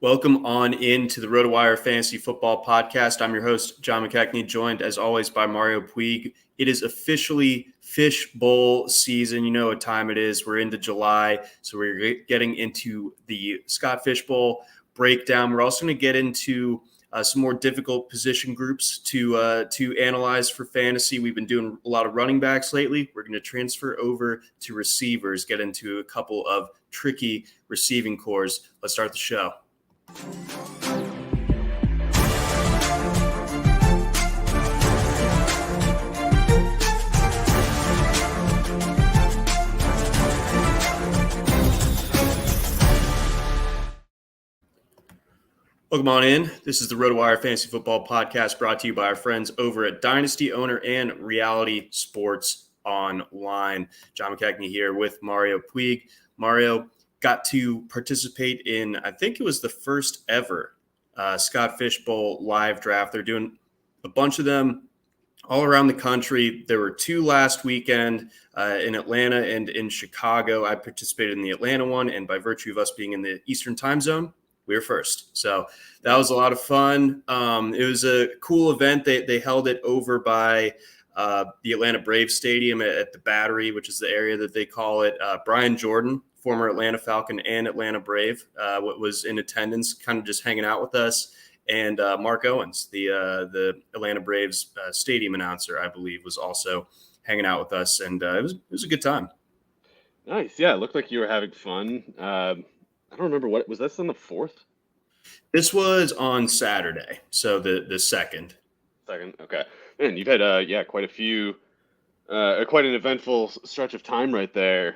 Welcome on into the RotoWire Fantasy Football Podcast. I'm your host, John McKechnie, joined as always by Mario Puig. It is officially Fish Bowl season. You know what time it is. We're into July, so we're getting into the Scott Fish Bowl breakdown. We're also going to get into some more difficult position groups to analyze for fantasy. We've been doing a lot of running backs lately. We're going to transfer over to receivers, get into a couple of tricky receiving cores. Let's start the show. Welcome on in. This is the RotoWire Fantasy Football Podcast brought to you by our friends over at Dynasty Owner and Reality Sports Online. John McKechnie here with Mario Puig. Mario got to participate in, I think it was the first ever Scott Fish Bowl live draft. They're doing a bunch of them all around the country. There were two last weekend in Atlanta and in Chicago. I participated in the Atlanta one, and by virtue of us being in the Eastern time zone, we were first. So that was a lot of fun. It was a cool event. They held it over by the Atlanta Braves Stadium at the Battery, which is the area that they call it. Brian Jordan, former Atlanta Falcon and Atlanta Brave, was in attendance, kind of just hanging out with us. And Mark Owens, the Atlanta Braves stadium announcer, I believe, was also hanging out with us. And it was a good time. Nice. Yeah, it looked like you were having fun. I don't remember what was this on the 4th? This was on Saturday, so the second. Okay. Man, you've had quite a few, quite an eventful stretch of time right there.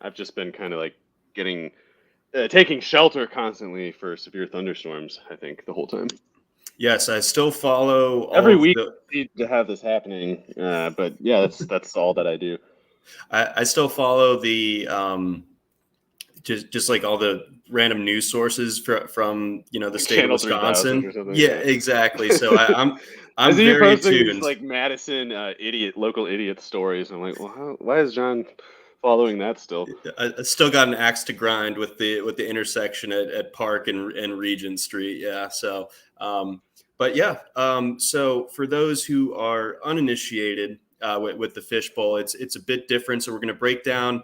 I've just been kind of like taking shelter constantly for severe thunderstorms, I think, the whole time. Yes, I still follow every week. Need to have this happening, but yeah, that's all that I do. I still follow the just like all the random news sources from the state of Wisconsin. Yeah, exactly. So I'm very tuned. Like Madison local idiot stories. I'm like, well, why is John following that still? I still got an axe to grind with the intersection at Park and Regent Street. Yeah. So, but yeah. So for those who are uninitiated with the Fish Bowl, it's a bit different. So we're going to break down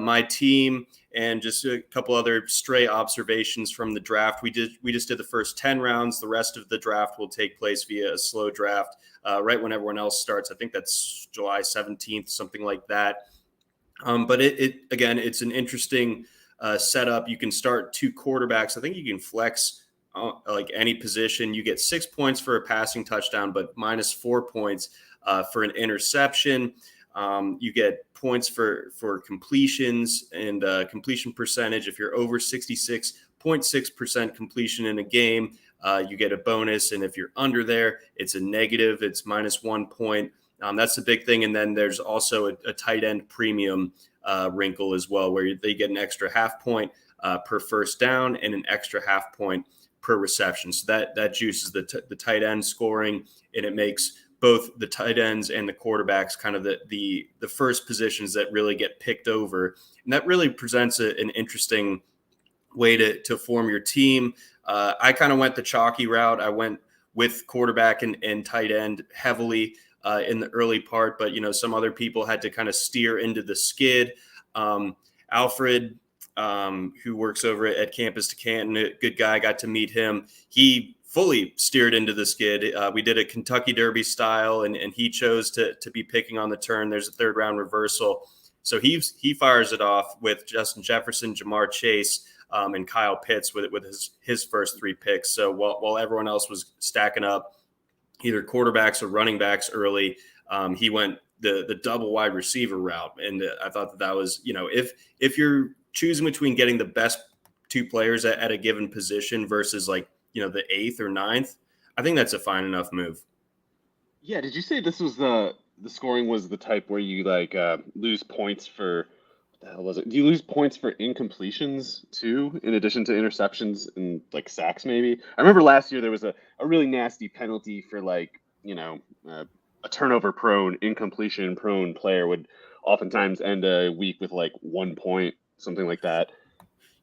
my team and just a couple other stray observations from the draft. We just did the first 10 rounds. The rest of the draft will take place via a slow draft right when everyone else starts. I think that's July 17th, something like that. But it's an interesting setup. You can start two quarterbacks. I think you can flex like any position. You get 6 points for a passing touchdown, but minus 4 points for an interception. You get points for completions and completion percentage. If you're over 66.6% completion in a game, you get a bonus. And if you're under there, it's a negative. It's minus 1 point. That's the big thing. And then there's also a tight end premium wrinkle as well, where they get an extra half point per first down and an extra half point per reception. So that juices the tight end scoring, and it makes both the tight ends and the quarterbacks kind of the first positions that really get picked over. And that really presents an interesting way to form your team. I kind of went the chalky route. I went with quarterback and tight end heavily in the early part, but some other people had to kind of steer into the skid. Alfred, who works over at Campus to Canton, a good guy, got to meet him. He fully steered into the skid. We did a Kentucky Derby style, and he chose to be picking on the turn. There's a third round reversal. So he fires it off with Justin Jefferson, Jamar Chase, and Kyle Pitts with his first three picks. So while everyone else was stacking up either quarterbacks or running backs early, he went the double wide receiver route. And I thought that was, if you're choosing between getting the best two players at a given position versus like, the 8th or 9th, I think that's a fine enough move. Yeah. Did you say this was the scoring was the type where you lose points for, what the hell was it? Do you lose points for incompletions too, in addition to interceptions and like sacks maybe? I remember last year there was a really nasty penalty for a turnover prone, incompletion prone player would oftentimes end a week with like 1 point, something like that.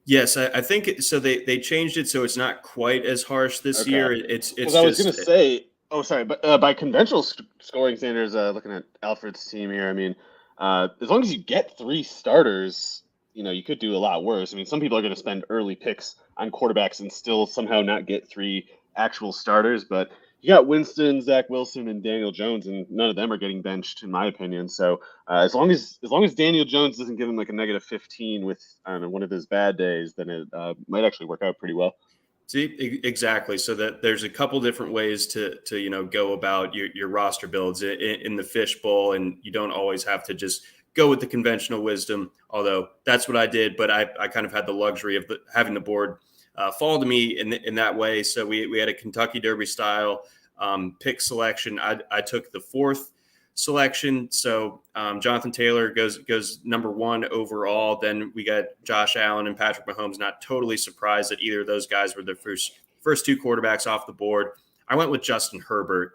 Yes, I think so. They changed it so it's not quite as harsh this Okay. year. Because It's I was gonna just say, oh, sorry, but by conventional scoring standards, looking at Alfred's team here, I mean, as long as you get three starters, you could do a lot worse. I mean, some people are gonna spend early picks on quarterbacks and still somehow not get three actual starters, but you got Winston, Zach Wilson, and Daniel Jones, and none of them are getting benched, in my opinion. So as long as Daniel Jones doesn't give him like a -15 with, I don't know, one of his bad days, then it might actually work out pretty well. See, exactly. So that there's a couple different ways to go about your roster builds in the fishbowl, and you don't always have to just go with the conventional wisdom. Although that's what I did, but I kind of had the luxury of having the board fall to me in that way. So we had a Kentucky Derby style pick selection. I took the fourth selection. So Jonathan Taylor goes number one overall. Then we got Josh Allen and Patrick Mahomes. Not totally surprised that either of those guys were the first two quarterbacks off the board. I went with Justin Herbert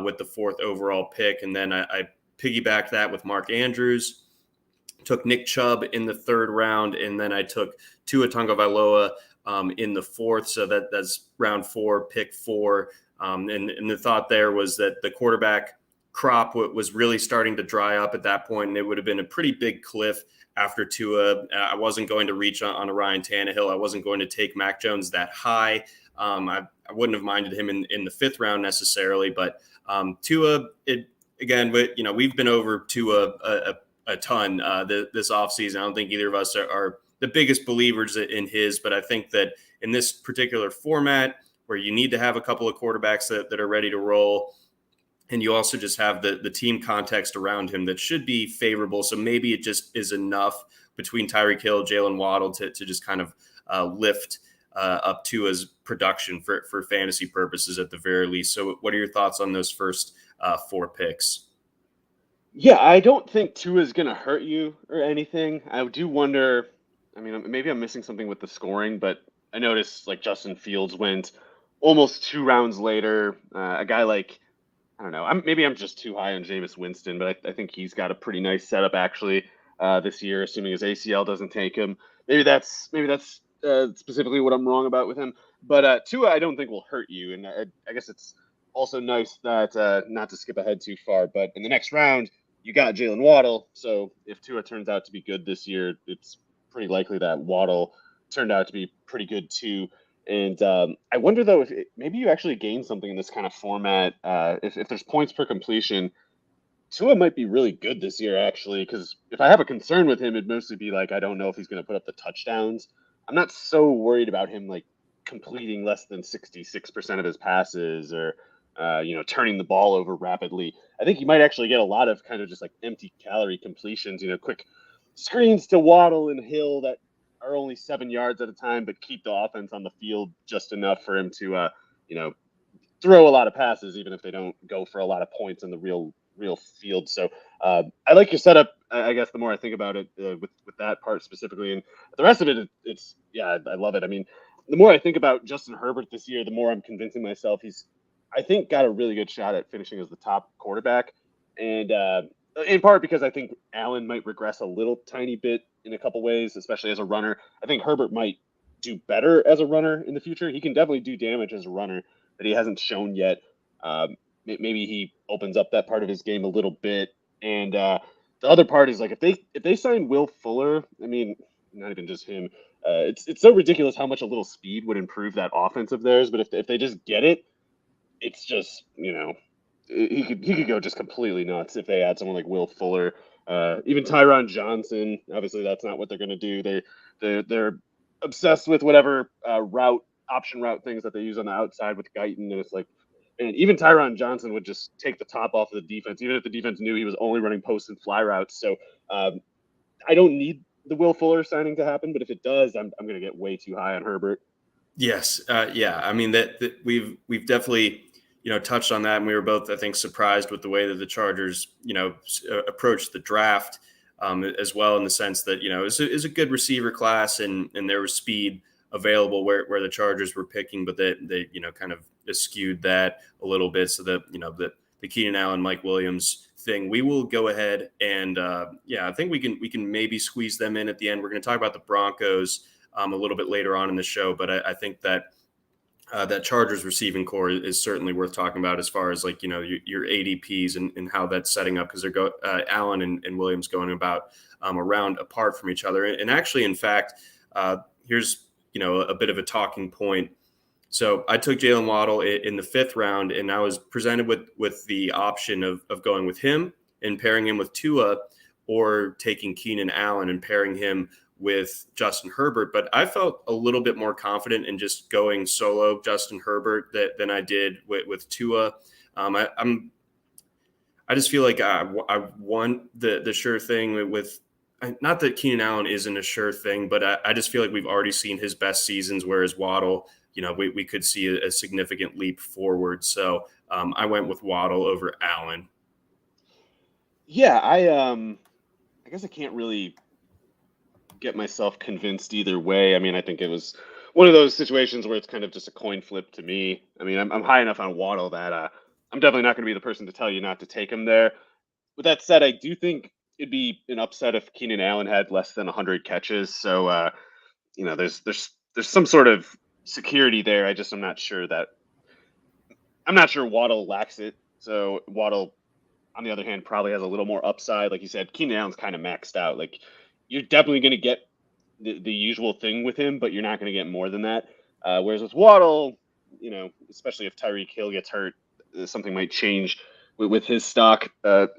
with the fourth overall pick, and then I piggybacked that with Mark Andrews. Took Nick Chubb in the third round, and then I took Tua Tagovailoa in the fourth. So that's round four, pick four. And the thought there was that the quarterback crop was really starting to dry up at that point, and it would have been a pretty big cliff after Tua. I wasn't going to reach on a Ryan Tannehill. I wasn't going to take Mac Jones that high. I wouldn't have minded him in the fifth round necessarily, but Tua, we've been over Tua a ton this offseason. I don't think either of us are the biggest believers in his, but I think that in this particular format where you need to have a couple of quarterbacks that are ready to roll, and you also just have the team context around him that should be favorable. So maybe it just is enough between Tyreek Hill, Jalen Waddle to just kind of lift up Tua's production for fantasy purposes at the very least. So what are your thoughts on those first four picks? Yeah, I don't think Tua is going to hurt you or anything. I do wonder. I mean, maybe I'm missing something with the scoring, but I noticed like Justin Fields went almost 2 rounds later. A guy like, I don't know. Maybe I'm just too high on Jameis Winston, but I think he's got a pretty nice setup actually this year, assuming his ACL doesn't take him. Maybe that's specifically what I'm wrong about with him. But Tua, I don't think will hurt you, and I guess it's also nice that not to skip ahead too far, but in the next round you got Jalen Waddle. So if Tua turns out to be good this year, it's pretty likely that Waddle turned out to be pretty good too. And I wonder though if maybe you actually gain something in this kind of format. If there's points per completion, Tua might be really good this year actually. Because if I have a concern with him, it'd mostly be like I don't know if he's going to put up the touchdowns. I'm not so worried about him like completing less than 66% of his passes or turning the ball over rapidly. I think you might actually get a lot of kind of just like empty calorie completions. Quick screens to Waddle and Hill that are only 7 yards at a time, but keep the offense on the field just enough for him to, throw a lot of passes, even if they don't go for a lot of points in the real field. So I like your setup. I guess the more I think about it with that part specifically, and the rest of it, it's yeah, I love it. I mean, the more I think about Justin Herbert this year, the more I'm convincing myself he's, I think, got a really good shot at finishing as the top quarterback, and in part because I think Allen might regress a little tiny bit in a couple ways, especially as a runner. I think Herbert might do better as a runner in the future. He can definitely do damage as a runner that he hasn't shown yet. Maybe he opens up that part of his game a little bit, and the other part is like if they sign Will Fuller, I mean, not even just him. It's so ridiculous how much a little speed would improve that offense of theirs. But if they just get it, it's just he could go just completely nuts if they add someone like Will Fuller, even Tyron Johnson. Obviously, that's not what they're going to do. They're obsessed with whatever option route things that they use on the outside with Guyton, and it's like, and even Tyron Johnson would just take the top off of the defense, even if the defense knew he was only running post and fly routes. So I don't need the Will Fuller signing to happen, but if it does, I'm going to get way too high on Herbert. Yes, yeah. I mean that we've definitely touched on that, and we were both, I think, surprised with the way that the Chargers approached the draft as well, in the sense that is a good receiver class, and there was speed available where the Chargers were picking, but they kind of skewed that a little bit, so that the Keenan Allen, Mike Williams thing. We will go ahead and I think we can maybe squeeze them in at the end. We're going to talk about the Broncos a little bit later on in the show. But I think that that Chargers receiving core is certainly worth talking about as far as like, your ADPs and how that's setting up, because they're Allen and Williams going about around apart from each other. And actually, in fact, here's, a bit of a talking point. So I took Jalen Waddle in the 5th round, and I was presented with the option of going with him and pairing him with Tua, or taking Keenan Allen and pairing him with Justin Herbert. But I felt a little bit more confident in just going solo Justin Herbert than I did with Tua. I just feel like I want the sure thing with, not that Keenan Allen isn't a sure thing, but I just feel like we've already seen his best seasons, whereas Waddle, we could see a significant leap forward. So I went with Waddle over Allen. Yeah, I guess I can't really get myself convinced either way. I mean, I think it was one of those situations where it's kind of just a coin flip to me. I mean, I'm high enough on Waddle that I'm definitely not going to be the person to tell you not to take him there. With that said, I do think it'd be an upset if Keenan Allen had less than 100 catches. So, there's some sort of security there. I'm not sure Waddle lacks it. So Waddle, on the other hand, probably has a little more upside. Like you said, Keenan Allen's kind of maxed out. Like, you're definitely going to get the usual thing with him, but you're not going to get more than that. Whereas with Waddle, especially if Tyreek Hill gets hurt, something might change with his stock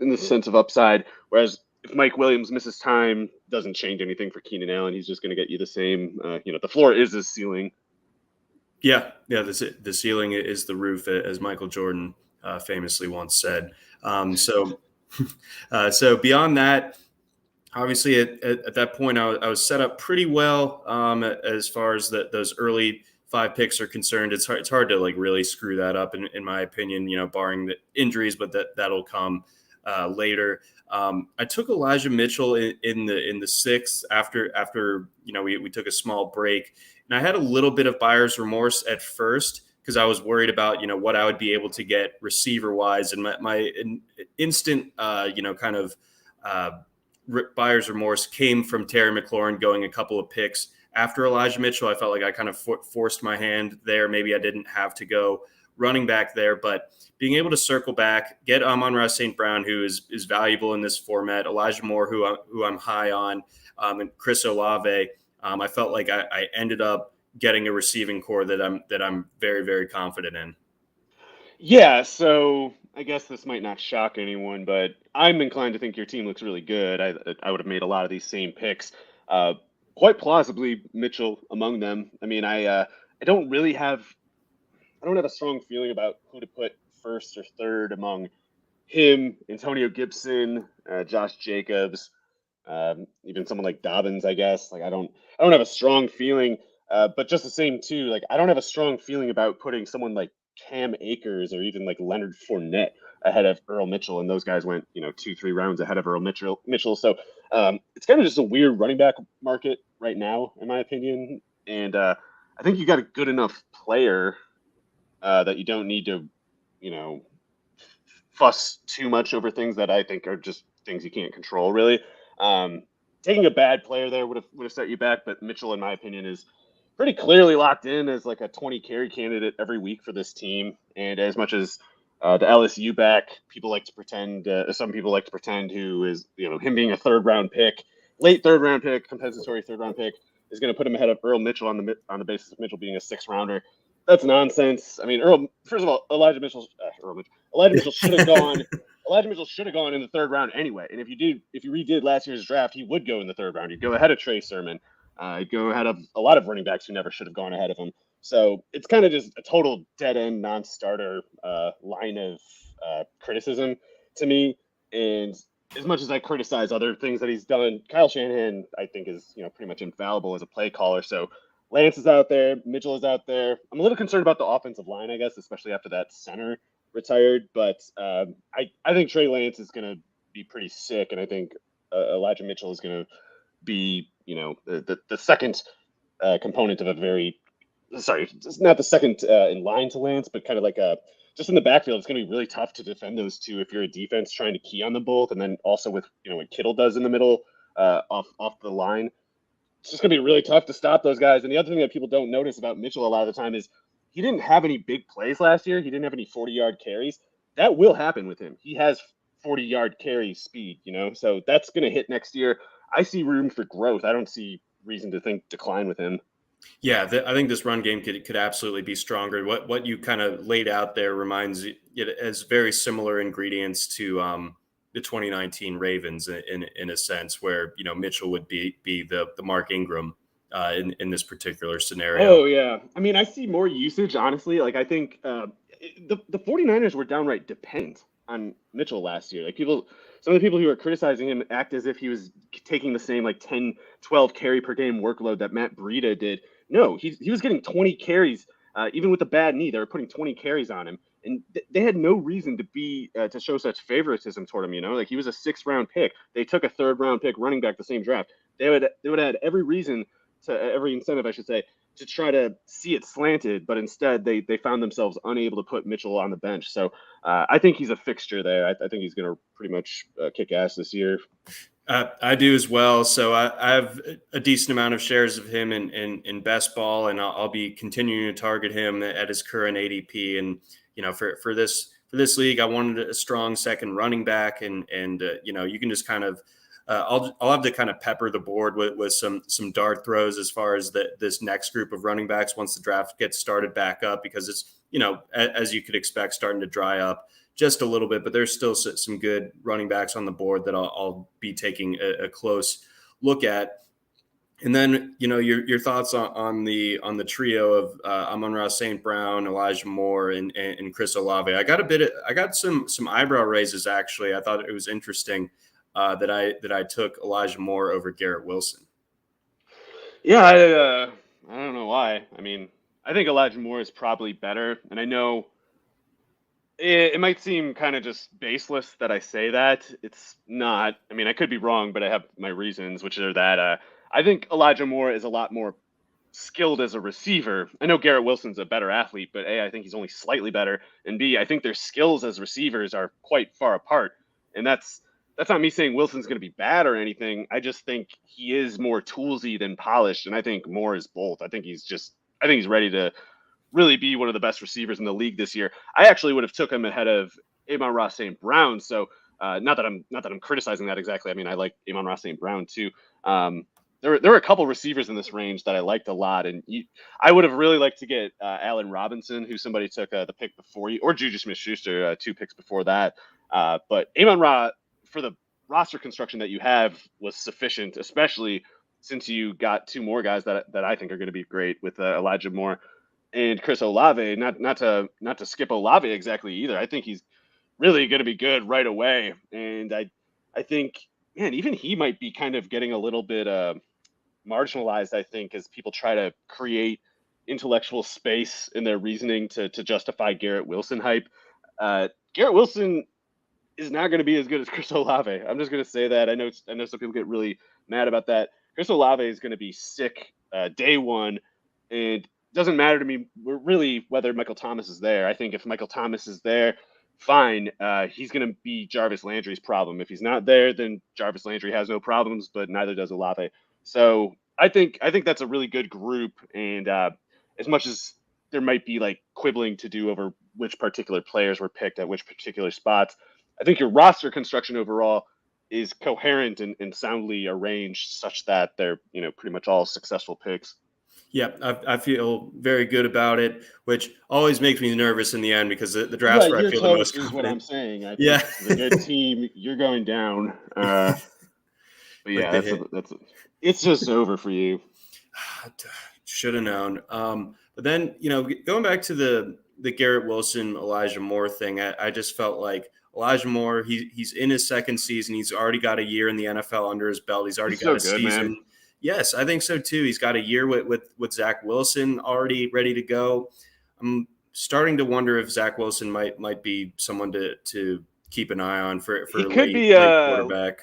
in the sense of upside. Whereas if Mike Williams misses time, doesn't change anything for Keenan Allen. He's just going to get you the same. The floor is his ceiling. Yeah. The ceiling is the roof, as Michael Jordan famously once said. So beyond that, obviously at that point, I was set up pretty well as far as those early 5 picks are concerned. It's hard to like really screw that up in my opinion, barring the injuries, but that'll come later. I took Elijah Mitchell in the 6th after we took a small break, and I had a little bit of buyer's remorse at first, because I was worried about, what I would be able to get receiver wise. And my instant, buyer's remorse came from Terry McLaurin going a couple of picks after Elijah Mitchell. I felt like I kind of forced my hand there. Maybe I didn't have to go running back there, but being able to circle back, get Amon-Ra St. Brown, who is valuable in this format, Elijah Moore, who I'm high on, and Chris Olave. I felt like I ended up getting a receiving core that I'm very, very confident in. Yeah, so I guess this might not shock anyone, but I'm inclined to think your team looks really good. I would have made a lot of these same picks, quite plausibly Mitchell among them. I mean, I don't have a strong feeling about who to put first or third among him, Antonio Gibson, Josh Jacobs, even someone like Dobbins, I guess. Like, I don't have a strong feeling. But just the same too, like, I don't have a strong feeling about putting someone like Cam Akers or even like Leonard Fournette ahead of Earl Mitchell, and those guys went 2-3 rounds ahead of Earl Mitchell. So it's kind of just a weird running back market right now, in my opinion. And I think you got a good enough player that you don't need to fuss too much over things that I think are just things you can't control, really. Taking a bad player there would have set you back, but Mitchell, in my opinion, is pretty clearly locked in as like a 20 carry candidate every week for this team. And as much as the LSU back, people like to pretend, some people like to pretend, who is, him being a late third round pick, compensatory third round pick, is going to put him ahead of Earl Mitchell on the basis of Mitchell being a 6th rounder. That's nonsense. I mean, first of all, Elijah Mitchell should have gone. Elijah Mitchell should have gone in the 3rd round anyway. And if you redid last year's draft, he would go in the 3rd round. He'd go ahead of Trey Sermon. He'd go ahead of a lot of running backs who never should have gone ahead of him. So it's kind of just a total dead end, non-starter line of criticism to me. And as much as I criticize other things that he's done, Kyle Shanahan, I think, is pretty much infallible as a play caller. So Lance is out there, Mitchell is out there. I'm a little concerned about the offensive line, I guess, especially after that center retired. But I think Trey Lance is going to be pretty sick, and I think Elijah Mitchell is going to be, the second component of it's not the second in line to Lance, but kind of like just in the backfield. It's going to be really tough to defend those two if you're a defense trying to key on them both, and then also with what Kittle does in the middle off the line. it's just going to be really tough to stop those guys. And the other thing that people don't notice about Mitchell a lot of the time is he didn't have any big plays last year. He didn't have any 40-yard carries. That will happen with him. He has 40-yard carry speed, so that's going to hit next year. I see room for growth. I don't see reason to think decline with him. Yeah, I think this run game could absolutely be stronger. What you kind of laid out there reminds it as very similar ingredients to the 2019 Ravens in a sense, where Mitchell would be the Mark Ingram in this particular scenario. Oh yeah, I mean I see more usage honestly. Like I think the 49ers were downright dependent on Mitchell last year. Like some of the people who are criticizing him act as if he was taking the same like 10, 12 carry per game workload that Matt Breida did. No, he was getting 20 carries, even with a bad knee. They were putting 20 carries on him, and they had no reason to show such favoritism toward him. Like he was a 6th-round pick. They took a 3rd-round pick running back the same draft. They would have had every incentive, I should say, to try to see it slanted, but instead they found themselves unable to put Mitchell on the bench. So I think he's a fixture there. I think he's going to pretty much kick ass this year. I do as well. So I have a decent amount of shares of him in best ball, and I'll be continuing to target him at his current ADP. And for this league, I wanted a strong second running back, and you can just kind of I'll have to kind of pepper the board with some dart throws as far as this next group of running backs once the draft gets started back up, because it's as you could expect starting to dry up just a little bit, but there's still some good running backs on the board that I'll be taking a close look at. And then, your thoughts on the trio of Amon-Ra St. Brown, Elijah Moore, and Chris Olave. I got some eyebrow raises actually. I thought it was interesting that I took Elijah Moore over Garrett Wilson. Yeah, I don't know why. I mean, I think Elijah Moore is probably better, and I know it might seem kind of just baseless that I say that. It's not. I mean, I could be wrong, but I have my reasons, which are that I think Elijah Moore is a lot more skilled as a receiver. I know Garrett Wilson's a better athlete, but A, I think he's only slightly better, and B, I think their skills as receivers are quite far apart. And that's not me saying Wilson's going to be bad or anything. I just think he is more toolsy than polished, and I think Moore is both. I think he's ready to really be one of the best receivers in the league this year. I actually would have took him ahead of Amon-Ra St. Brown. So not that I'm criticizing that exactly. I mean, I like Amon-Ra St. Brown too. There were a couple receivers in this range that I liked a lot, and I would have really liked to get Allen Robinson, who somebody took the pick before you, or Juju Smith-Schuster 2 picks before that. But Amon-Ra, for the roster construction that you have, was sufficient, especially since you got 2 more guys that I think are going to be great with Elijah Moore and Chris Olave. Not to skip Olave exactly either. I think he's really going to be good right away, and I think, man, even he might be kind of getting a little bit marginalized, I think, as people try to create intellectual space in their reasoning to justify Garrett Wilson hype. Garrett Wilson is not going to be as good as Chris Olave. I'm just going to say that. I know some people get really mad about that. Chris Olave is going to be sick day one, and doesn't matter to me really whether Michael Thomas is there. I think if Michael Thomas is there, fine. He's going to be Jarvis Landry's problem. If he's not there, then Jarvis Landry has no problems, but neither does Olave. So I think that's a really good group. And as much as there might be like quibbling to do over which particular players were picked at which particular spots, I think your roster construction overall is coherent and soundly arranged such that they're pretty much all successful picks. Yeah, I feel very good about it, which always makes me nervous in the end because the draft's where I feel the most confident. Is what I'm saying. I think it's a good team. You're going down. But yeah, it's just over for you. Should have known. But then, going back to the Garrett Wilson, Elijah Moore thing, I just felt like Elijah Moore, he's in his second season. He's already got a year in the NFL under his belt. He's already got a season. Man. Yes, I think so too. He's got a year with Zach Wilson already ready to go. I'm starting to wonder if Zach Wilson might be someone to keep an eye on for a late quarterback.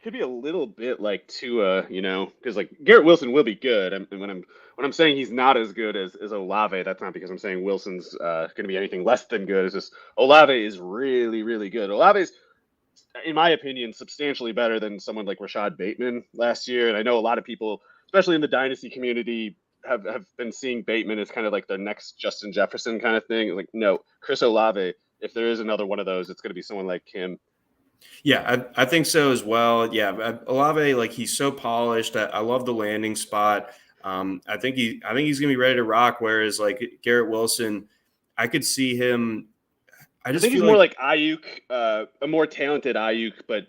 Could be a little bit like Tua, because like Garrett Wilson will be good. And when I'm saying he's not as good as Olave, that's not because I'm saying Wilson's going to be anything less than good. It's just Olave is really, really good. Olave's, in my opinion, substantially better than someone like Rashad Bateman last year. And I know a lot of people especially in the dynasty community, have been seeing Bateman as kind of like their next Justin Jefferson kind of thing. Like, no, Chris Olave, if there is another one of those, it's going to be someone like him. Yeah, I think so as well. Yeah, Olave, like he's so polished. I love the landing spot. I think he's gonna be ready to rock. Whereas like Garrett Wilson, I could see him. I think he's feel more like Ayuk, a more talented Ayuk, but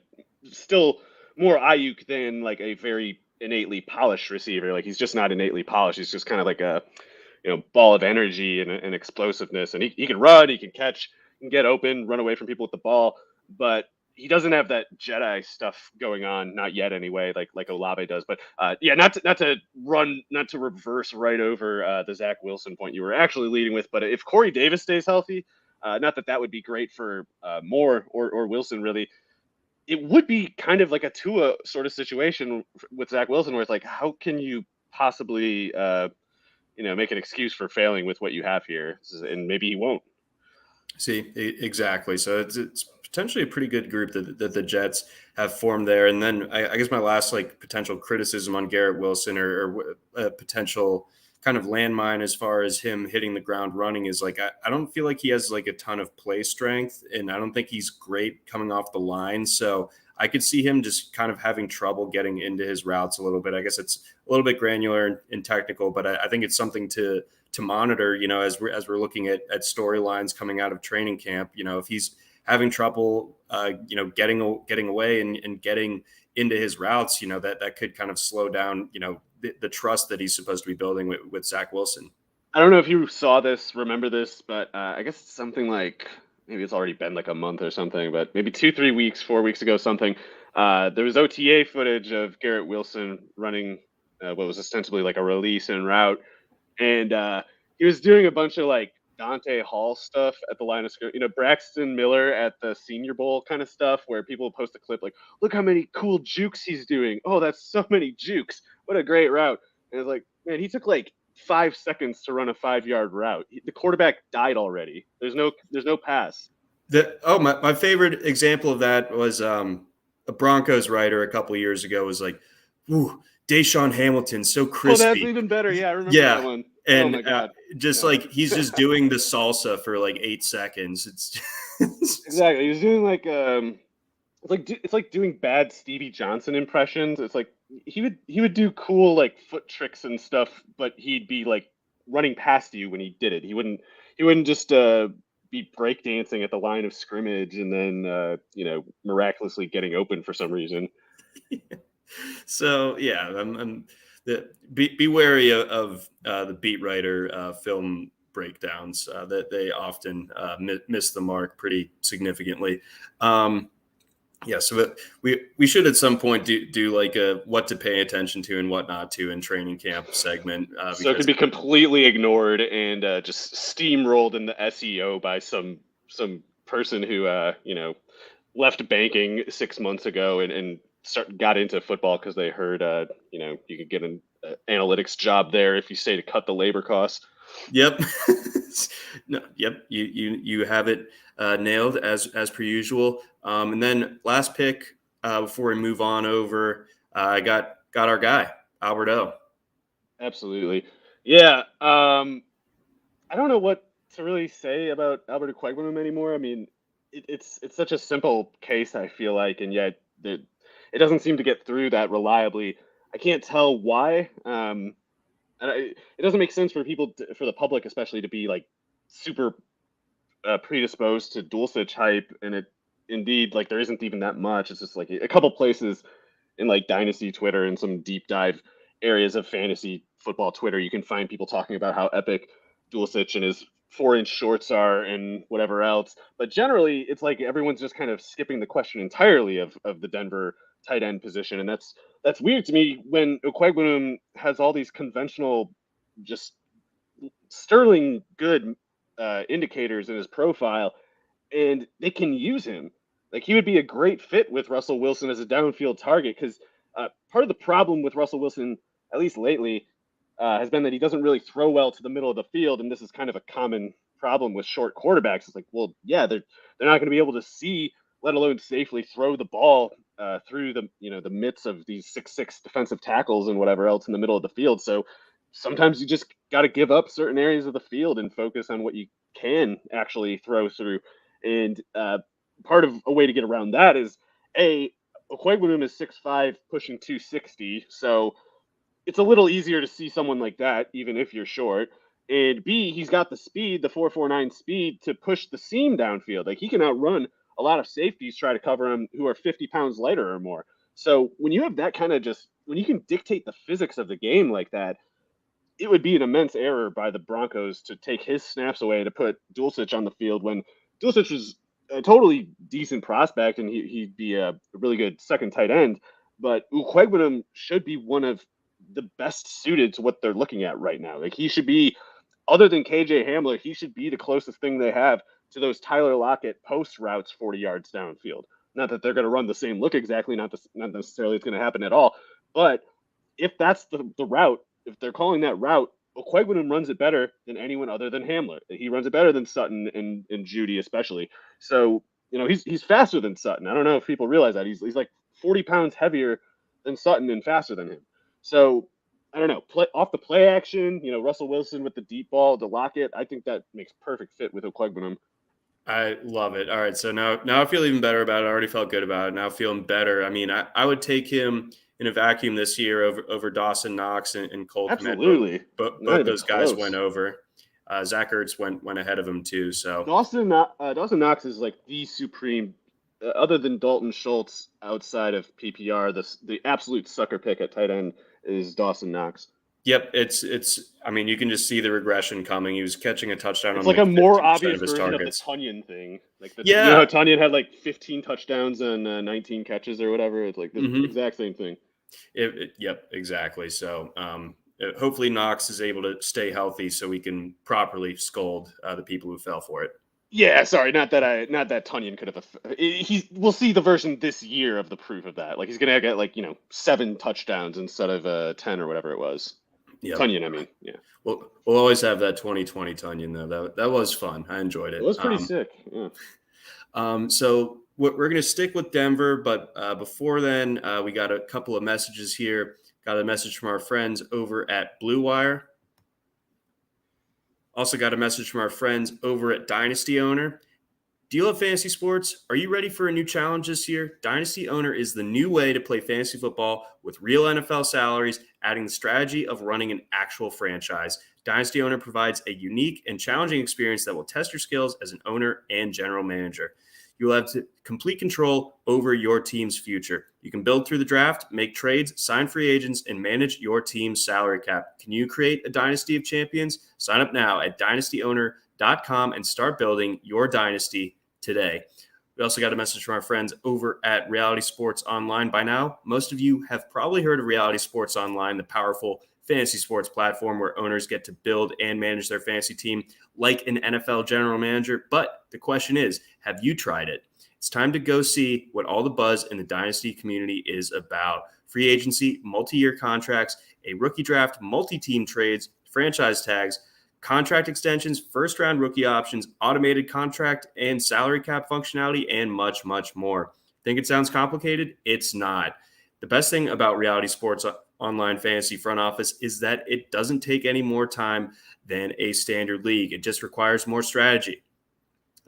still more Ayuk than like a very innately polished receiver. Like he's just not innately polished. He's just kind of like a ball of energy and explosiveness. And he can run, he can catch, he can get open, run away from people with the ball, but he doesn't have that Jedi stuff going on, not yet anyway, like Olave does. But yeah, not to reverse right over the Zach Wilson point you were actually leading with. But if Corey Davis stays healthy, not that would be great for Moore or Wilson really. It would be kind of like a Tua sort of situation with Zach Wilson, where it's like, how can you possibly make an excuse for failing with what you have here? And maybe he won't. See, exactly. So it's potentially a pretty good group that the Jets have formed there. And then I guess my last like potential criticism on Garrett Wilson or a potential kind of landmine as far as him hitting the ground running is like I don't feel like he has like a ton of play strength, and I don't think he's great coming off the line. So I could see him just kind of having trouble getting into his routes a little bit. I guess it's a little bit granular and technical, but I think it's something to monitor, as we're looking at storylines coming out of training camp. If he's having trouble, getting away and getting into his routes, that could kind of slow down, the trust that he's supposed to be building with Zach Wilson. I don't know if you saw this, remember this, but I guess it's something like, maybe it's already been like a month or something, but maybe 2-3 weeks, 4 weeks ago, something. There was OTA footage of Garrett Wilson running what was ostensibly like a release and route. And he was doing a bunch of like Dante Hall stuff at the line of scrimmage, Braxton Miller at the Senior Bowl kind of stuff, where people post a clip like, look how many cool jukes he's doing. Oh, that's so many jukes. What a great route. And it's like, man, he took like 5 seconds to run a 5-yard route. The quarterback died already. There's no pass. My favorite example of that was a Broncos writer a couple of years ago was like, ooh, Deshaun Hamilton, so crispy. Oh, that's even better. Yeah, I remember that one. And oh my God. Like he's just doing the salsa for like 8 seconds. It's exactly. He's doing like it's like doing bad Stevie Johnson impressions. It's like he would do cool like foot tricks and stuff, but he'd be like running past you when he did it. He wouldn't just be breakdancing at the line of scrimmage and then miraculously getting open for some reason. So yeah, be wary of the beat writer film breakdowns that they often miss the mark pretty significantly. So we should at some point do like a what to pay attention to and what not to in training camp segment. So it could be completely ignored and just steamrolled in the SEO by some person who left banking 6 months ago and got into football because they heard you could get an analytics job there if you say to cut the labor costs. Yep. No, yep. You have it nailed as per usual. And then last pick before we move on over, I got our guy Albert O. Absolutely. Yeah. I don't know what to really say about Albert Okwuegbunam anymore. I mean, it's such a simple case, I feel like, and yet it doesn't seem to get through that reliably. I can't tell why. And it doesn't make sense for for the public, especially, to be like super predisposed to Dulcich hype. And it indeed, like, there isn't even that much. It's just like a couple places in like Dynasty Twitter and some deep dive areas of fantasy football Twitter, you can find people talking about how epic Dulcich and his 4-inch shorts are and whatever else. But generally, it's like everyone's just kind of skipping the question entirely of the Denver tight end position. And that's weird to me when Okwuegbunam has all these conventional, just sterling good indicators in his profile, and they can use him. Like, he would be a great fit with Russell Wilson as a downfield target, because part of the problem with Russell Wilson, at least lately, has been that he doesn't really throw well to the middle of the field, and this is kind of a common problem with short quarterbacks. It's like, well, yeah, they're not going to be able to see, let alone safely throw the ball through the midst of these 6'6" defensive tackles and whatever else in the middle of the field. So sometimes you just got to give up certain areas of the field and focus on what you can actually throw through. And part of a way to get around that is Okwuegbunam is 6'5", pushing 260, so it's a little easier to see someone like that, even if you're short. And B, he's got the speed, the 4.49 speed to push the seam downfield. Like he can outrun a lot of safeties try to cover him who are 50 pounds lighter or more. So when you have that kind of when you can dictate the physics of the game like that, it would be an immense error by the Broncos to take his snaps away to put Dulcich on the field when Dulcich was a totally decent prospect and he'd be a really good second tight end. But Okwuegbunam should be one of the best suited to what they're looking at right now. Like he should be, other than KJ Hamler, he should be the closest thing they have to those Tyler Lockett post routes 40 yards downfield. Not that they're going to run the same look exactly, not necessarily it's going to happen at all. But if that's the route, if they're calling that route, Okwuegbunam runs it better than anyone other than Hamler. He runs it better than Sutton and Judy especially. So, he's faster than Sutton. I don't know if people realize that. He's like 40 pounds heavier than Sutton and faster than him. So, I don't know, off the play action, Russell Wilson with the deep ball to Lockett, I think that makes perfect fit with Okwuegbunam. I love it. All right, so now I feel even better about it. I already felt good about it. Now feeling better. I mean, I would take him in a vacuum this year over Dawson Knox and Cole Kmet. Absolutely. Both those guys went over. Zach Ertz went ahead of him too. So Dawson Knox is like the supreme, other than Dalton Schultz outside of PPR, the absolute sucker pick at tight end is Dawson Knox. Yep, it's. I mean, you can just see the regression coming. He was catching a touchdown. It's like a more obvious version of the Tunyon thing. Like how Tunyon had like 15 touchdowns and 19 catches or whatever. It's like the exact same thing. Yep, exactly. So hopefully Knox is able to stay healthy so we can properly scold the people who fell for it. Yeah, sorry, not that Tunyon could have. We'll see the version this year of the proof of that. Like he's gonna get 7 touchdowns instead of 10 or whatever it was. Yep. Tunyon, I mean, yeah. We'll always have that 2020 Tunyon though. That was fun. I enjoyed it. It was pretty sick. Yeah. So we're going to stick with Denver, but before then, we got a couple of messages here. Got a message from our friends over at Blue Wire. Also got a message from our friends over at Dynasty Owner. Do you love fantasy sports? Are you ready for a new challenge this year? Dynasty Owner is the new way to play fantasy football with real NFL salaries, adding the strategy of running an actual franchise. Dynasty Owner provides a unique and challenging experience that will test your skills as an owner and general manager. You'll have complete control over your team's future. You can build through the draft, make trades, sign free agents, and manage your team's salary cap. Can you create a dynasty of champions? Sign up now at dynastyowner.com and start building your dynasty today. We also got a message from our friends over at Reality Sports Online. By now, most of you have probably heard of Reality Sports Online, the powerful fantasy sports platform where owners get to build and manage their fantasy team like an NFL general manager. But the question is, have you tried it? It's time to go see what all the buzz in the dynasty community is about. Free agency, multi-year contracts, a rookie draft, multi-team trades, franchise tags, contract extensions, first-round rookie options, automated contract and salary cap functionality, and much, much more. Think it sounds complicated? It's not. The best thing about Reality Sports Online Fantasy Front Office is that it doesn't take any more time than a standard league. It just requires more strategy.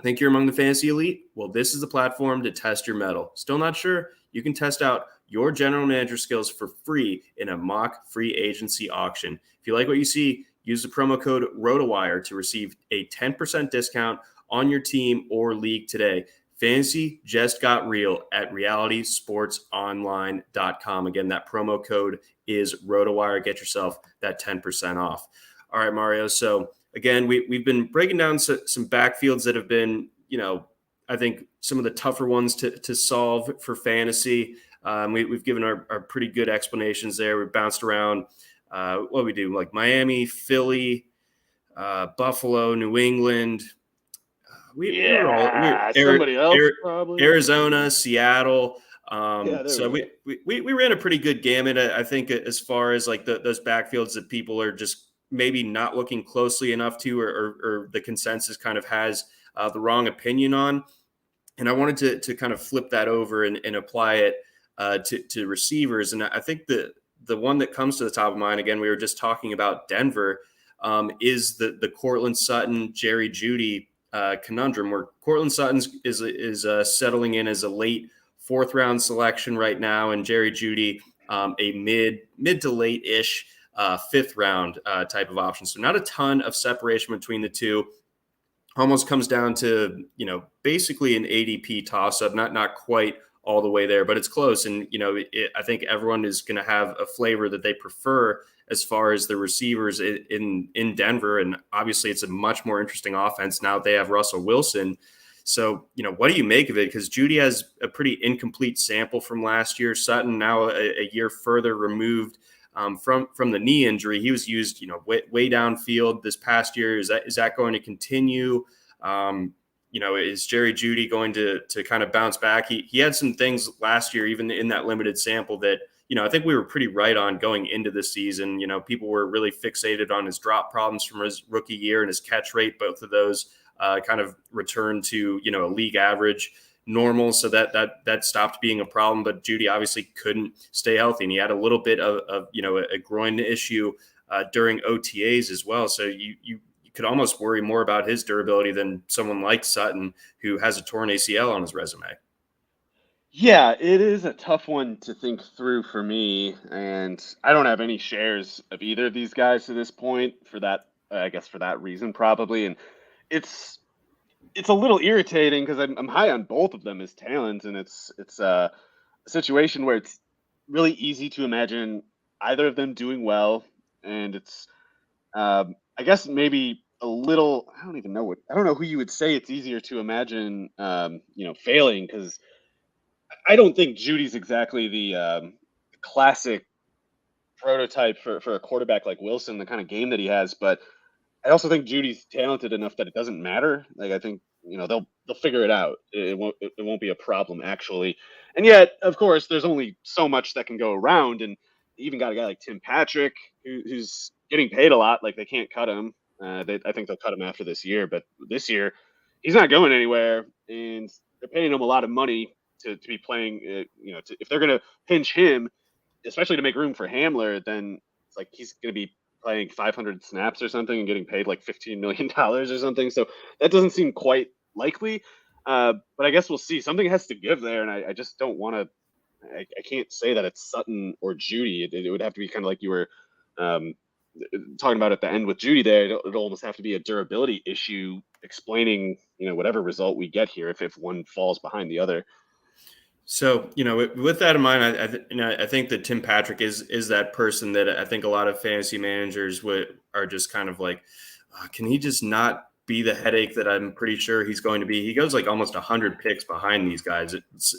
Think you're among the fantasy elite? Well, this is the platform to test your mettle. Still not sure? You can test out your general manager skills for free in a mock free agency auction. If you like what you see, use the promo code RotoWire to receive a 10% discount on your team or league today. Fantasy just got real at realitysportsonline.com. Again, that promo code is RotoWire. Get yourself that 10% off. All right, Mario. So again, we've been breaking down some backfields that have been, I think some of the tougher ones to solve for fantasy. We've given our pretty good explanations there. We've bounced around. What we do, like Miami, Philly, Buffalo, New England. Somebody else probably. Arizona, Seattle. So we ran a pretty good gamut, I think, as far as like those backfields that people are just maybe not looking closely enough to, or the consensus kind of has the wrong opinion on. And I wanted to kind of flip that over and apply it to receivers. And I think the one that comes to the top of mind, again, we were just talking about Denver, is the Cortland Sutton, Jerry Judy conundrum, where Cortland Sutton is settling in as a late fourth round selection right now, and Jerry Judy a mid to late ish fifth round type of option. So not a ton of separation between the two. Almost comes down to, basically an ADP toss up, not quite all the way there, but it's close. And, I think everyone is going to have a flavor that they prefer as far as the receivers in Denver. And obviously it's a much more interesting offense now that they have Russell Wilson. So, what do you make of it? Because Judy has a pretty incomplete sample from last year. Sutton now a year further removed from the knee injury. He was used, way downfield this past year. Is that going to continue? Is Jerry Judy going to kind of bounce back? He had some things last year, even in that limited sample, that, I think we were pretty right on going into the season. People were really fixated on his drop problems from his rookie year and his catch rate. Both of those kind of returned to, a league average normal. So that stopped being a problem, but Judy obviously couldn't stay healthy. And he had a little bit of a groin issue during OTAs as well. So you could almost worry more about his durability than someone like Sutton, who has a torn ACL on his resume. Yeah, it is a tough one to think through for me, and I don't have any shares of either of these guys to this point for that, I guess for that reason probably. And it's a little irritating because I'm high on both of them as talent, and it's a situation where it's really easy to imagine either of them doing well, and it's I guess maybe a little, I don't know who you would say it's easier to imagine failing, because I don't think Judy's exactly the classic prototype for a quarterback like Wilson, the kind of game that he has, but I also think Judy's talented enough that it doesn't matter. Like, I think, they'll figure it out. It won't be a problem, actually. And yet, of course, there's only so much that can go around. And you even got a guy like Tim Patrick, who's getting paid a lot. Like, they can't cut him. I think they'll cut him after this year. But this year, he's not going anywhere. And they're paying him a lot of money to be playing, if they're going to pinch him, especially to make room for Hamler, then it's like he's going to be playing 500 snaps or something and getting paid like $15 million or something. So that doesn't seem quite likely. But I guess we'll see. Something has to give there. And I just don't want to, I can't say that it's Sutton or Judy. It would have to be kind of like you were talking about at the end with Judy there. It'll almost have to be a durability issue explaining, whatever result we get here if one falls behind the other. So, with that in mind, I think that Tim Patrick is that person that I think a lot of fantasy managers are just kind of like, can he just not be the headache that I'm pretty sure he's going to be? He goes like almost 100 picks behind these guys. It's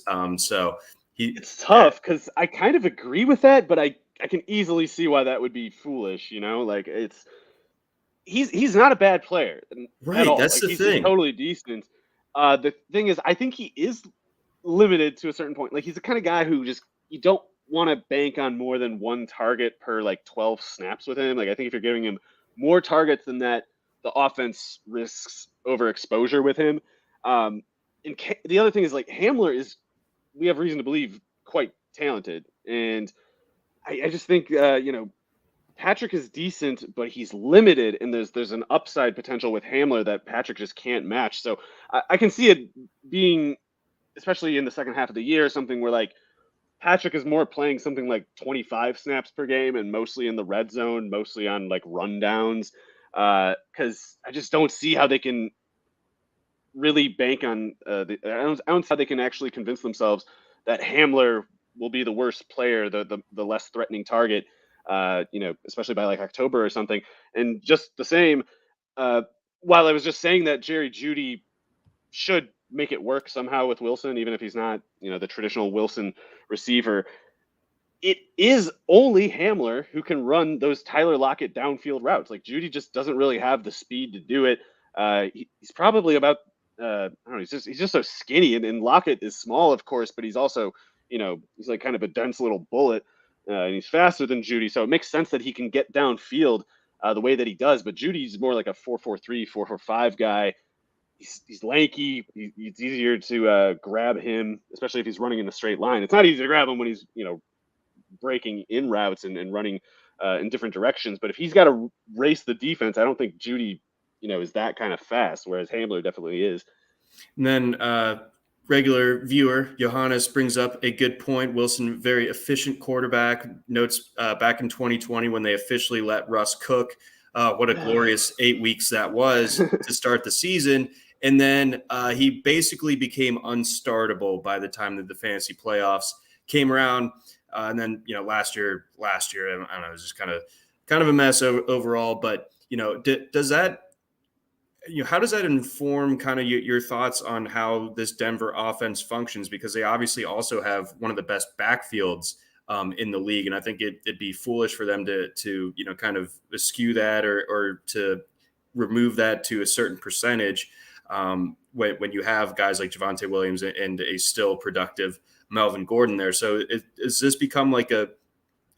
tough because I kind of agree with that, but I can easily see why that would be foolish. Like he's not a bad player, right? That's the thing. He's totally decent. The thing is, I think he is limited to a certain point. Like, he's the kind of guy who just, you don't want to bank on more than one target per like 12 snaps with him. Like, I think if you're giving him more targets than that, the offense risks overexposure with him. And the other thing is, like, Hamler is, we have reason to believe, quite talented. And I just think, Patrick is decent, but he's limited, and there's an upside potential with Hamler that Patrick just can't match. So I can see it being, especially in the second half of the year, something where like Patrick is more playing something like 25 snaps per game and mostly in the red zone, mostly on like rundowns. Because I just don't see how they can really bank on I don't see how they can actually convince themselves that Hamler will be the worst player, the less threatening target, especially by like October or something. And just the same, while I was just saying that Jerry Judy should make it work somehow with Wilson, even if he's not, the traditional Wilson receiver, it is only Hamler who can run those Tyler Lockett downfield routes. Like, Judy just doesn't really have the speed to do it. He's probably about, I don't know, he's just so skinny, and Lockett is small, of course, but he's also, he's like kind of a dense little bullet, and he's faster than Judy. So it makes sense that he can get downfield the way that he does. But Judy's more like a 4.43, 4.45 guy. he's lanky. It's easier to grab him, especially if he's running in a straight line. It's not easy to grab him when he's breaking in routes and running in different directions. But if he's got to race the defense, I don't think Judy is that kind of fast, whereas Hamler definitely is. And then regular viewer Johannes brings up a good point. Wilson, very efficient quarterback. Notes back in 2020 when they officially let Russ cook. What a glorious 8 weeks that was to start the season. And then he basically became unstartable by the time that the fantasy playoffs came around. And then, last year, I don't know, it was just kind of a mess overall. But, does that, how does that inform kind of your thoughts on how this Denver offense functions? Because they obviously also have one of the best backfields in the league. And I think it'd be foolish for them to kind of eschew that or to remove that to a certain percentage when you have guys like Javonte Williams and a still productive Melvin Gordon there. So does this become like a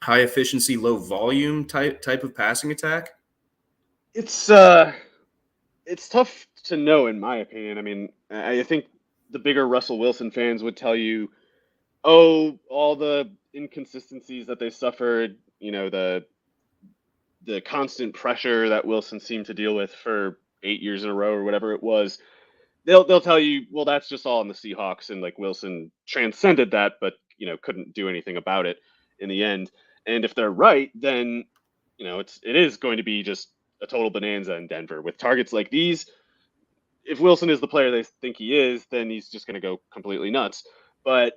high efficiency, low volume type of passing attack? It's tough to know, in my opinion. I mean, I think the bigger Russell Wilson fans would tell you, oh, all the inconsistencies that they suffered, the constant pressure that Wilson seemed to deal with for 8 years in a row or whatever it was. They'll tell you, well, that's just all in the Seahawks, and like Wilson transcended that, but couldn't do anything about it in the end. And if they're right, then it is going to be just a total bonanza in Denver with targets like these. If Wilson is the player they think he is, then he's just going to go completely nuts. But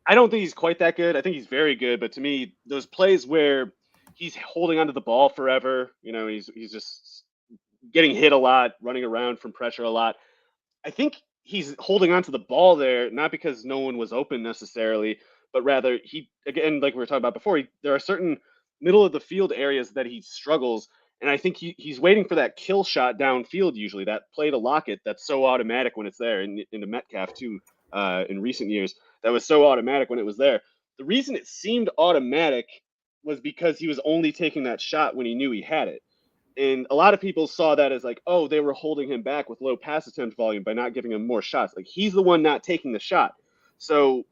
I don't think he's quite that good. I think he's very good, but to me, those plays where he's holding onto the ball forever, he's just getting hit a lot, running around from pressure a lot. I think he's holding onto the ball there, not because no one was open necessarily, but rather again, like we were talking about before, there are certain middle of the field areas that he struggles. And I think he's waiting for that kill shot downfield, usually that play to Lockett that's so automatic when it's there, and into Metcalf too in recent years. That was so automatic when it was there. The reason it seemed automatic was because he was only taking that shot when he knew he had it. And a lot of people saw that as like, oh, they were holding him back with low pass attempt volume by not giving him more shots. Like, he's the one not taking the shot. So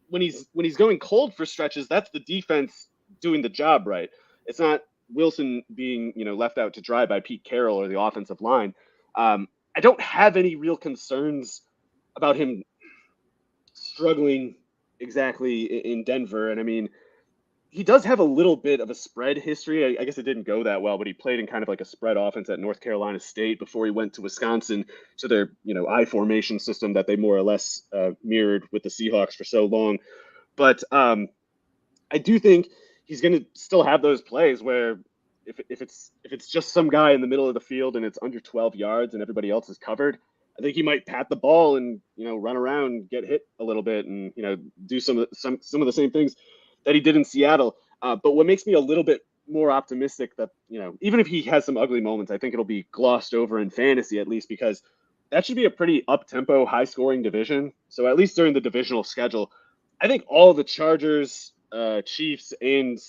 when he's going cold for stretches, that's the defense doing the job right. It's not Wilson being left out to dry by Pete Carroll or the offensive line. I don't have any real concerns about him struggling exactly in Denver. And I mean, he does have a little bit of a spread history. I guess it didn't go that well, but he played in kind of like a spread offense at North Carolina State before he went to Wisconsin to their I formation system that they more or less mirrored with the Seahawks for so long. But I do think he's going to still have those plays where if it's just some guy in the middle of the field and it's under 12 yards and everybody else is covered, I think he might pat the ball and run around, get hit a little bit, and do some of the same things that he did in Seattle. But what makes me a little bit more optimistic that even if he has some ugly moments, I think it'll be glossed over in fantasy at least, because that should be a pretty up-tempo, high-scoring division. So at least during the divisional schedule, I think all the Chargers, Chiefs, and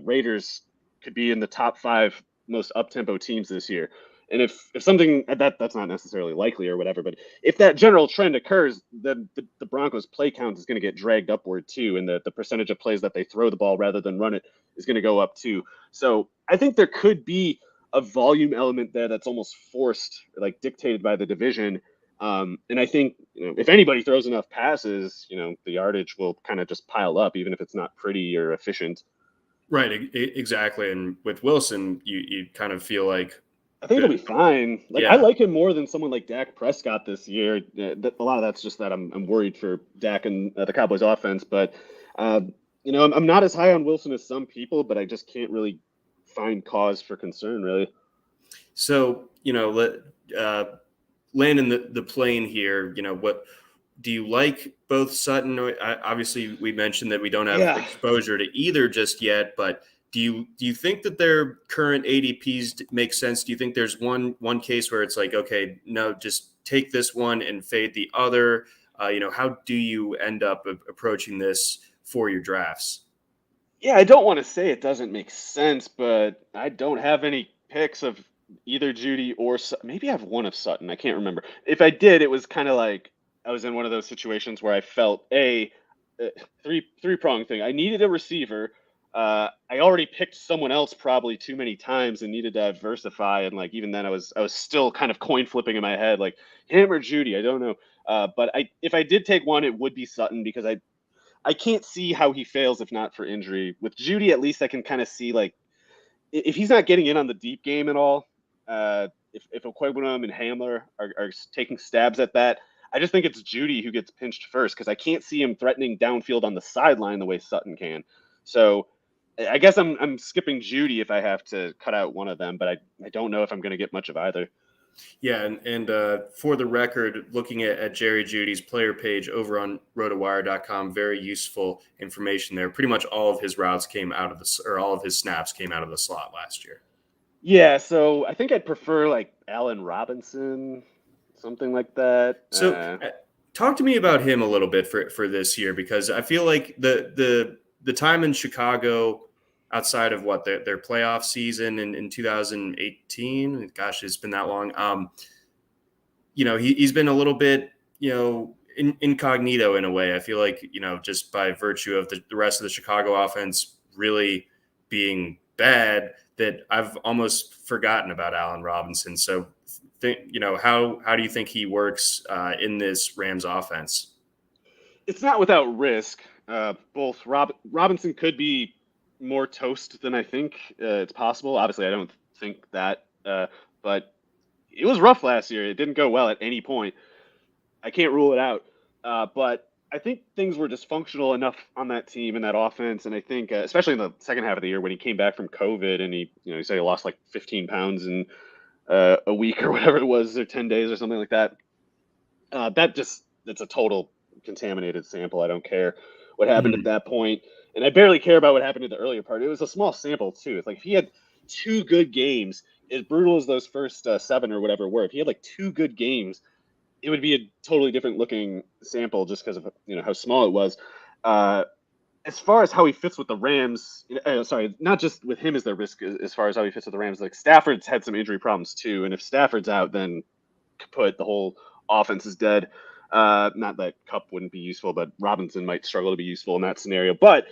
Raiders could be in the top 5 most up-tempo teams this year. And if something that's not necessarily likely or whatever, but if that general trend occurs, then the Broncos play count is going to get dragged upward too. And the percentage of plays that they throw the ball rather than run it is going to go up too. So I think there could be a volume element there that's almost forced, like dictated by the division. And I think, if anybody throws enough passes, the yardage will kind of just pile up, even if it's not pretty or efficient. Right. Exactly. And with Wilson, you kind of feel like, I think it'll be fine. Like, yeah. I like him more than someone like Dak Prescott this year. A lot of that's just that I'm worried for Dak and the Cowboys offense. But, I'm not as high on Wilson as some people, but I just can't really find cause for concern, really. So, landing the plane here, what do you like both Sutton? Obviously, we mentioned that we don't have exposure to either just yet, but do you think that their current ADPs make sense? Do you think there's one case where it's like, okay, no, just take this one and fade the other? How do you end up approaching this for your drafts? Yeah, I don't want to say it doesn't make sense, but I don't have any picks of either Judy or maybe I have one of Sutton. I can't remember. If I did, it was kind of like I was in one of those situations where I felt three-prong thing. I needed a receiver. I already picked someone else probably too many times and needed to diversify. And like even then, I was still kind of coin flipping in my head, like him or Judy. I don't know. But if I did take one, it would be Sutton because I can't see how he fails if not for injury. With Judy, at least I can kind of see like if he's not getting in on the deep game at all. If Okwebunam and Hamler are taking stabs at that, I just think it's Judy who gets pinched first because I can't see him threatening downfield on the sideline the way Sutton can. So I guess I'm skipping Judy if I have to cut out one of them, but I don't know if I'm going to get much of either. Yeah, and for the record, looking at Jerry Judy's player page over on RotoWire.com, very useful information there. Pretty much all of his routes came out of all of his snaps came out of the slot last year. Yeah, so I think I'd prefer like Allen Robinson, something like that. So, talk to me about him a little bit for this year because I feel like the time in Chicago, outside of what their playoff season in 2018, gosh, it's been that long. He's been a little bit incognito in a way. I feel like just by virtue of the rest of the Chicago offense really being bad, that I've almost forgotten about Allen Robinson. So, how do you think he works in this Rams offense? It's not without risk. Both Robinson could be more toast than I think it's possible. Obviously, I don't think that, but it was rough last year. It didn't go well at any point. I can't rule it out, but I think things were dysfunctional enough on that team and that offense, and I think especially in the second half of the year when he came back from COVID and he said he lost like 15 pounds in a week or whatever it was, or 10 days or something like that. It's a total contaminated sample. I don't care what happened at that point, and I barely care about what happened in the earlier part. It was a small sample too. It's like if he had 2 good games, as brutal as those first 7 or whatever were, if he had like 2 good games, it would be a totally different looking sample just because of how small it was. As far as how he fits with the Rams, sorry, not just with him as their risk. As far as how he fits with the Rams, like Stafford's had some injury problems too, and if Stafford's out, then kaput, the whole offense is dead. Not that Kupp wouldn't be useful, but Robinson might struggle to be useful in that scenario. But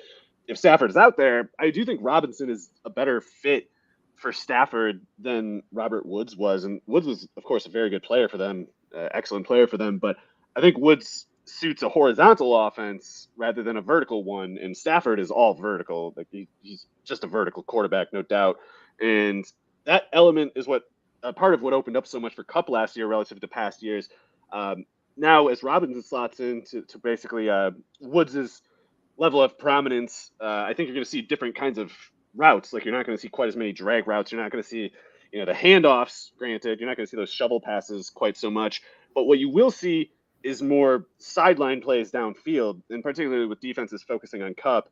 if Stafford is out there, I do think Robinson is a better fit for Stafford than Robert Woods was. And Woods was, of course, a very good player for them, excellent player for them. But I think Woods suits a horizontal offense rather than a vertical one. And Stafford is all vertical. Like he's just a vertical quarterback, no doubt. And that element is what part of what opened up so much for Kupp last year relative to past years. Now, as Robinson slots in to basically Woods' level of prominence, I think you're going to see different kinds of routes. Like you're not going to see quite as many drag routes. You're not going to see, the handoffs. Granted, you're not going to see those shovel passes quite so much. But what you will see is more sideline plays downfield, and particularly with defenses focusing on Kupp,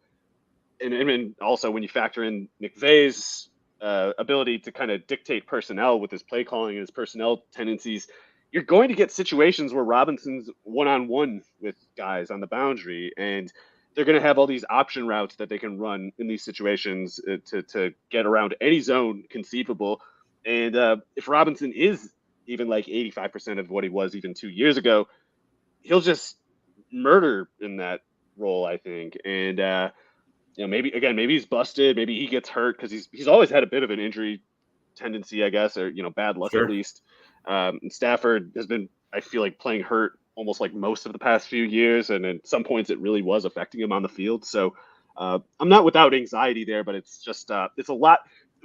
and also when you factor in McVay's ability to kind of dictate personnel with his play calling and his personnel tendencies, you're going to get situations where Robinson's one-on-one with guys on the boundary, and they're going to have all these option routes that they can run in these situations to get around any zone conceivable. And if Robinson is even like 85% of what he was even 2 years ago, he'll just murder in that role, I think. And maybe he's busted, maybe he gets hurt because he's always had a bit of an injury tendency, I guess, or bad luck at least. And Stafford has been, I feel like, playing hurt almost like most of the past few years, and at some points it really was affecting him on the field. So I'm not without anxiety there, but it's just it's a lot.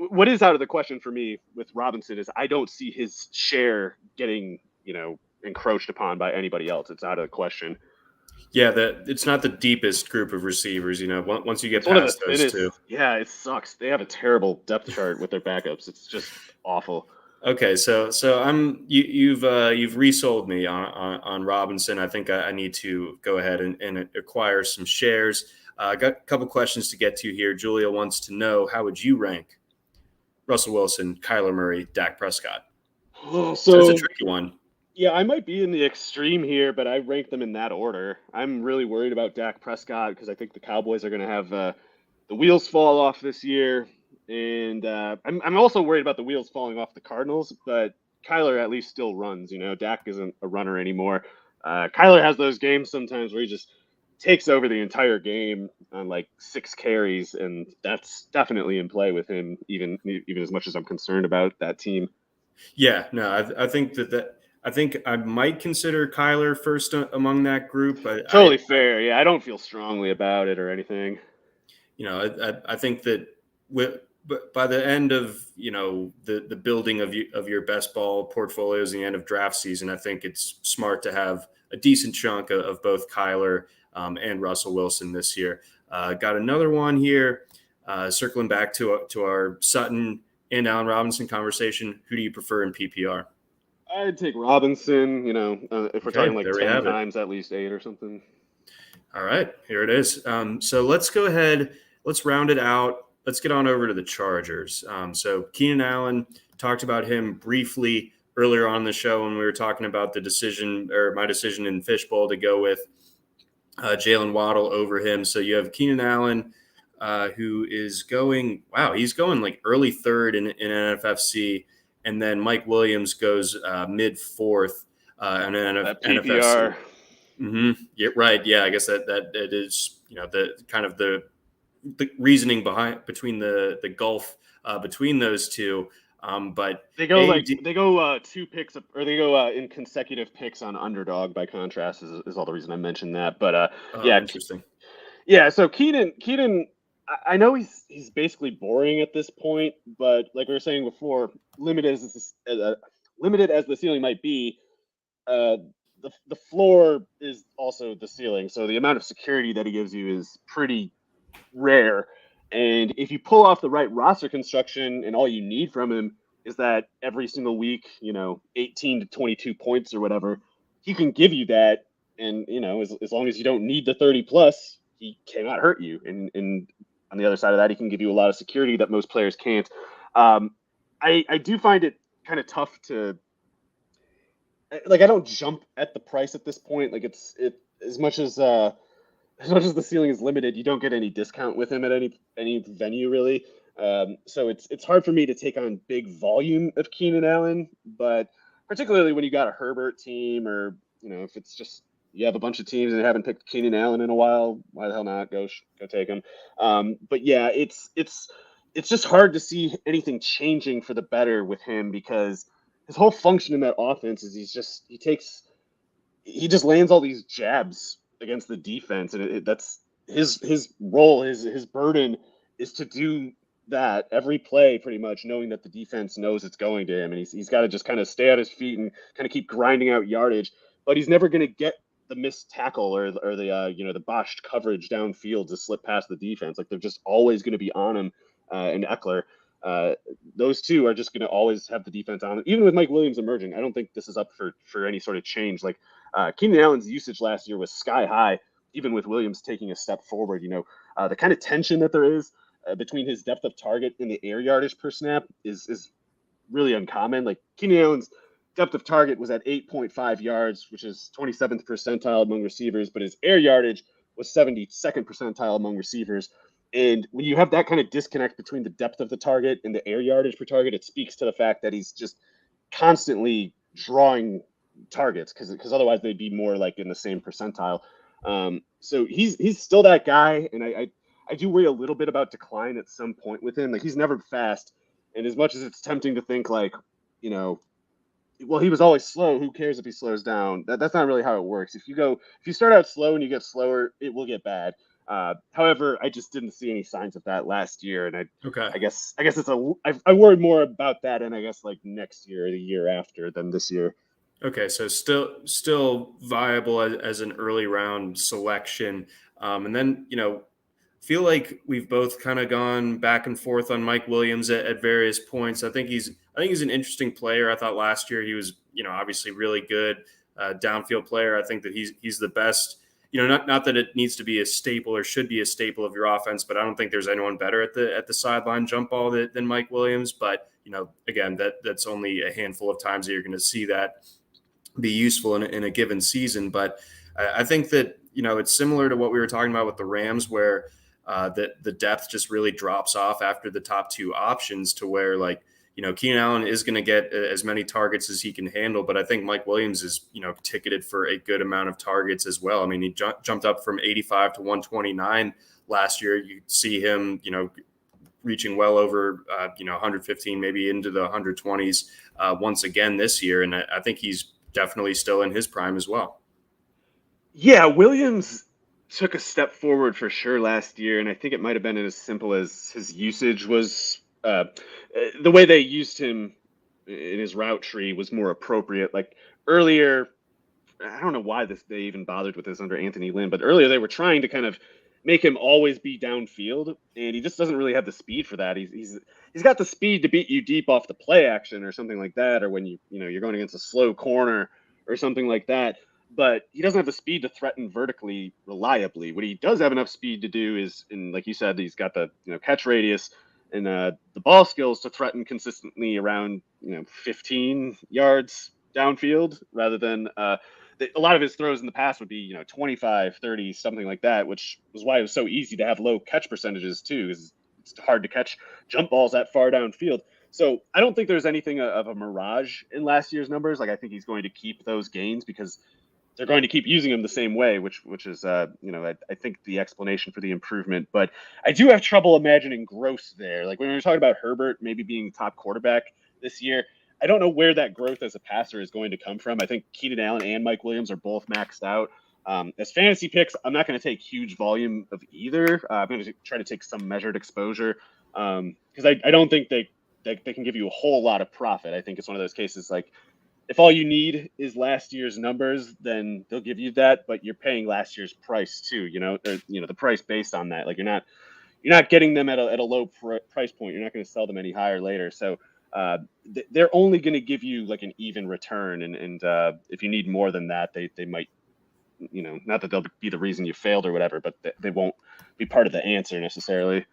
What is out of the question for me with Robinson is I don't see his share getting encroached upon by anybody else. It's out of the question. Yeah, it's not the deepest group of receivers. Once you get past those two, yeah, it sucks. They have a terrible depth chart with their backups. It's just awful. Okay, so you've resold me on Robinson. I think I need to go ahead and acquire some shares. I got a couple questions to get to here. Julia wants to know, how would you rank Russell Wilson, Kyler Murray, Dak Prescott? So it's a tricky one. Yeah, I might be in the extreme here, but I rank them in that order. I'm really worried about Dak Prescott because I think the Cowboys are going to have the wheels fall off this year. And I'm also worried about the wheels falling off the Cardinals, but Kyler at least still runs. Dak isn't a runner anymore. Kyler has those games sometimes where he just takes over the entire game on like 6 carries, and that's definitely in play with him, even as much as I'm concerned about that team. Yeah, no, I think I think I might consider Kyler first among that group, but Totally fair. Yeah, I don't feel strongly about it or anything. I think that but by the end of the building of your best ball portfolios, the end of draft season, I think it's smart to have a decent chunk of both Kyler and Russell Wilson this year. Got another one here, circling back to our Sutton and Allen Robinson conversation. Who do you prefer in PPR? I'd take Robinson. If we're talking like there we 10 have it. times, at least 8 or something. All right, here it is. So let's go ahead. Let's round it out. Let's get on over to the Chargers. So Keenan Allen, talked about him briefly earlier on the show when we were talking about the decision, or my decision in Fishbowl, to go with Jalen Waddle over him. So you have Keenan Allen, who is going, he's going like early third in NFFC. And then Mike Williams goes mid fourth in NFFC. Mm-hmm. Yeah, right. Yeah, I guess that is the kind of the reasoning between the gulf between those two. But they go 2 picks, or they go in consecutive picks on underdog. By contrast, is all the reason I mentioned that. But yeah, interesting. Yeah, so Keenan, I know he's basically boring at this point, but like we were saying before, limited as the ceiling might be, the floor is also the ceiling. So the amount of security that he gives you is pretty rare. And if you pull off the right roster construction, and all you need from him is that every single week, 18 to 22 points or whatever, he can give you that. And, as long as you don't need the 30 plus, he cannot hurt you. And on the other side of that, he can give you a lot of security that most players can't. I do find it kind of tough to, like, I don't jump at the price at this point. Like, it's as much as the ceiling is limited, you don't get any discount with him at any venue really. So it's hard for me to take on big volume of Keenan Allen, but particularly when you got a Herbert team, or if it's just you have a bunch of teams and haven't picked Keenan Allen in a while, why the hell not? Go take him. But yeah, it's just hard to see anything changing for the better with him, because his whole function in that offense is he just lands all these jabs against the defense, and that's his role. His burden is to do that every play, pretty much, knowing that the defense knows it's going to him, and he's got to just kind of stay at his feet and kind of keep grinding out yardage. But he's never going to get the missed tackle or the the botched coverage downfield to slip past the defense. Like, they're just always going to be on him, and Eckler. Those two are just going to always have the defense on him. Even with Mike Williams emerging, I don't think this is up for any sort of change. Like, Keenan Allen's usage last year was sky high, even with Williams taking a step forward. The kind of tension that there is between his depth of target and the air yardage per snap is really uncommon. Like, Keenan Allen's depth of target was at 8.5 yards, which is 27th percentile among receivers, but his air yardage was 72nd percentile among receivers. And when you have that kind of disconnect between the depth of the target and the air yardage per target, it speaks to the fact that he's just constantly drawing targets, because otherwise they'd be more like in the same percentile. So he's still that guy, and I do worry a little bit about decline at some point with him. Like, he's never fast, and as much as it's tempting to think like, well, he was always slow, who cares if he slows down? That's not really how it works. If you start out slow and you get slower, it will get bad. However, I just didn't see any signs of that last year, and I guess I worried more about that, and I guess like next year or the year after than this year. Okay, so still viable as an early round selection, and then feel like we've both kind of gone back and forth on Mike Williams at various points. I think he's an interesting player. I thought last year he was obviously really good downfield player. I think that he's the best. Not that it needs to be a staple or should be a staple of your offense, but I don't think there's anyone better at the sideline jump ball than Mike Williams. But again, that's only a handful of times that you're going to see that be useful in a given season. But I think that it's similar to what we were talking about with the Rams, where that the depth just really drops off after the top two options to where Keenan Allen is going to get as many targets as he can handle, but I think Mike Williams is, ticketed for a good amount of targets as well. I mean, he jumped up from 85 to 129 last year. You see him, reaching well over, 115, maybe into the 120s once again this year. And I think he's definitely still in his prime as well. Yeah, Williams took a step forward for sure last year, and I think it might have been as simple as his usage was the way they used him in his route tree was more appropriate. Like earlier, I don't know why they even bothered with this under Anthony Lynn, but earlier they were trying to kind of make him always be downfield, and he just doesn't really have the speed for that. He's got the speed to beat you deep off the play action or something like that, or when you're going against a slow corner or something like that. But he doesn't have the speed to threaten vertically reliably. What he does have enough speed to do is, and like you said, he's got the catch radius and the ball skills to threaten consistently around 15 yards downfield, rather than a lot of his throws in the past would be 25, 30, something like that, which was why it was so easy to have low catch percentages too, because it's hard to catch jump balls that far downfield. So I don't think there's anything of a mirage in last year's numbers. Like I think he's going to keep those gains because they're going to keep using him the same way, which is I think the explanation for the improvement. But I do have trouble imagining growth there. Like when we were talking about Herbert maybe being top quarterback this year, I don't know where that growth as a passer is going to come from. I think Keenan Allen and Mike Williams are both maxed out. As fantasy picks, I'm not going to take huge volume of either. I'm going to try to take some measured exposure because I don't think they can give you a whole lot of profit. I think it's one of those cases like if all you need is last year's numbers, then they'll give you that, but you're paying last year's price too. The price based on that. Like you're not getting them at a low price point. You're not going to sell them any higher later. So they're only going to give you like an even return, and if you need more than that, they might, not that they'll be the reason you failed or whatever, but they won't be part of the answer necessarily.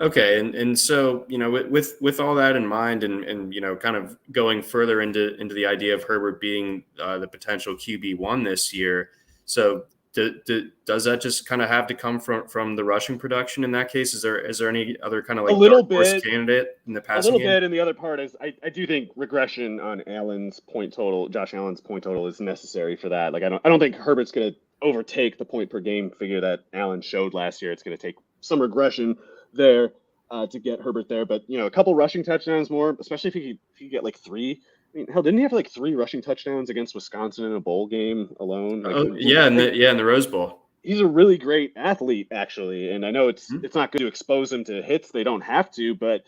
Okay, and so with all that in mind, and kind of going further into the idea of Herbert being the potential QB1 this year, so does that just kind of have to come from the rushing production in that case? Is there any other kind of like a little dark horse bit candidate in the passing a little game? bit, and the other part is I do think regression on Josh Allen's point total is necessary for that. Like I don't think Herbert's going to overtake the point per game figure that Allen showed last year. It's going to take some regression there to get Herbert there, but a couple rushing touchdowns more, especially if he get like 3. I mean, hell, didn't he have like 3 rushing touchdowns against Wisconsin in a bowl game alone? In the Rose Bowl. He's a really great athlete, actually, and I know it's not good to expose him to hits. They don't have to, but